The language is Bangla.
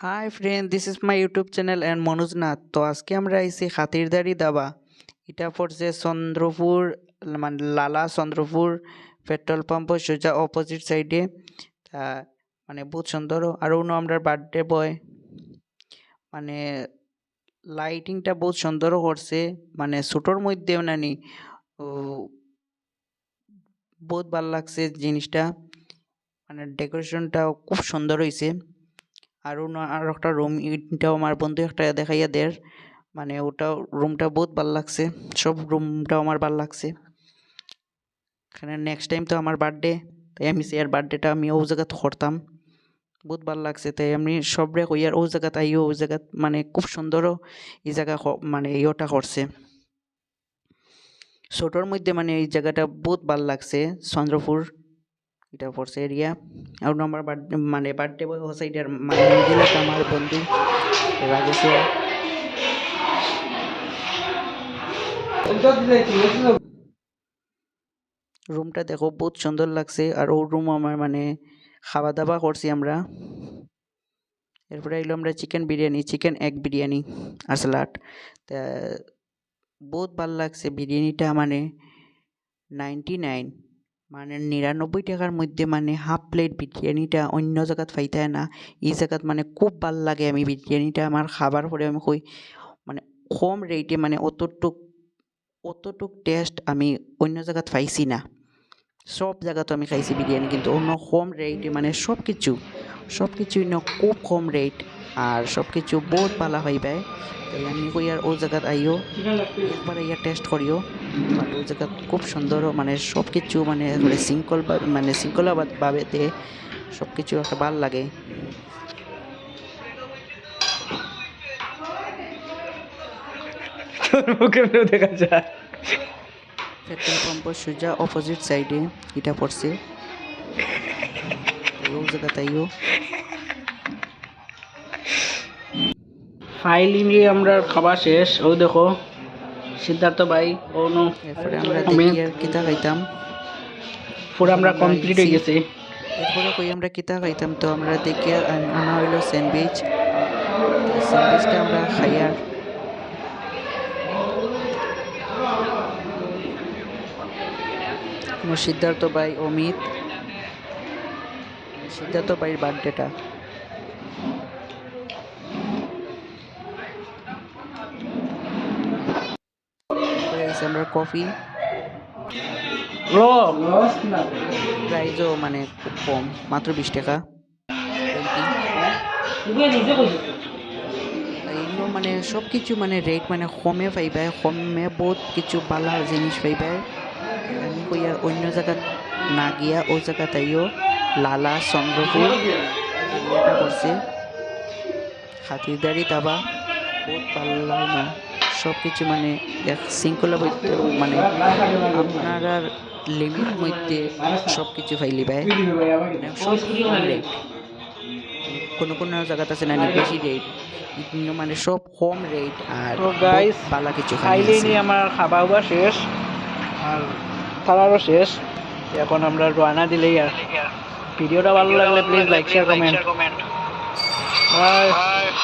Hi friend, this is my YouTube channel and Manoj Nath. তো আজকে আমরা আইছি খাতিরদারি দাবা। এটা পড়ছে চন্দ্রপুর, মানে লালা চন্দ্রপুর পেট্রোল পাম্পের সোজা অপোজিট সাইডে। তা মানে বহুত সুন্দর। আর অন্য আমরা বার্থডে বয়, মানে লাইটিংটা বহুত সুন্দর করছে, মানে ছোটোর মধ্যে নানি ও বহুত ভাল লাগছে জিনিসটা, মানে ডেকোরেশনটা খুব সুন্দর হয়েছে। আর একটা রুম, এটাও আমার বন্ধু একটা দেখাইয়া দের, মানে ওটাও রুমটা বহুত ভাল লাগছে। সব রুমটাও আমার ভাল লাগছে। এখানে নেক্সট টাইম তো আমার বার্থডে, তাই আমি আর বার্থডেটা আমি ও জায়গাতে করতাম, বহুত ভাল লাগছে। তাই আমি সবরে কইয়ার ও জায়গাত আইও, ও জায়গাত মানে খুব সুন্দরও এই জায়গা মানে ইয়েটা করছে ছোটোর মধ্যে, মানে এই জায়গাটা বহুত ভাল লাগছে। চন্দ্রপুর এটা পড়ছে এরিয়া। আর আমার বার্থডে মানে বার্থডে বয় ও সাইডের মানে মিডিল একটা আমার বন্ধু রাজেশ্বর। রুমটা দেখো বহুত সুন্দর লাগছে। আর ও রুম আমার মানে খাওয়া দাওয়া করছি আমরা। এরপরে এলো আমরা chicken biryani, chicken egg biryani আর স্যালাড। তা বহুত ভাল লাগছে বিরিয়ানিটা, মানে 99 মানে 99 টাকার মধ্যে মানে হাফ প্লেট বিরিয়ানিটা অন্য জায়গাত পাইতায় না। এই জায়গাত মানে খুব ভাল লাগে। আমি বিরিয়ানিটা আমার খাবার পরে আমি কই মানে কম রেটে, মানে অতটুক টেস্ট আমি অন্য জায়গাত পাইছি না। সব জায়গাতে আমি খাইছি বিরিয়ানি, কিন্তু অন্য কম রেটে, মানে সব কিছুই খুব কম রেট। আর সব কিছু বহুত ভালো হইবে। তাই আমি কই আর ও জায়গাত আইও, একবার আইয়া টেস্ট করিও। বাট ও জায়গাত খুব সুন্দর, মানে সব কিছু মানে শৃঙ্খলাভাবে সব কিছু একটা ভাল লাগে। দেখা যায় পেট্রোল পাম্পের সোজা অপোজিট সাইডে এটা পড়ছে, তাই ও জায়গা তাইও। ফাইনালি আমরা খাওয়া শেষ। ও দেখো সিদ্ধার্থ ভাই ও নো, এরপরে আমরা দেখি আর কিতা খাইতাম। পুরো আমরা কমপ্লিট হয়ে গেছে। এরপরে কই আমরা কিতা খাইতাম, তো আমরা দেখি আনা হইলো স্যান্ডউইচ। স্যান্ডউইচটা আমরা খাইয়ার সিদ্ধার্থ ভাই, অমিত, সিদ্ধার্থ ভাইয়ের বার্থডেটা। এরপরে আইসি আমরা কফি, প্রাইসও মানে খুব কম, মাত্র 20 টাকা। এগুলো মানে সব কিছু মানে রেট মানে কমে পাইবে, কমে বহুত কিছু ভালো জিনিস পাইবে। আমি কই আর অন্য জায়গাত না গিয়া ও জায়গা তাইও লালা চন্দ্রপুর এরিয়াটা করছে খাতিরদারি দাবা, বহুত ভালো না সব কিছু, মানে এক শৃঙ্খলা বইতে, মানে আপনারা লিমিট মধ্যে সব কিছু ফাইলি পায়, মানে সব রেট। কোনো কোনো জায়গাতে আছে না বেশি রেট, মানে সব কম রেট। আর তো গাইস ভালো কিছু ফাইনালি আমার খাওয়া দাওয়া শেষ আর খাওয়ারও শেষ। এখন আমরা রানা দিলেই। আর ভিডিওটা ভালো লাগলে please like share comment. By.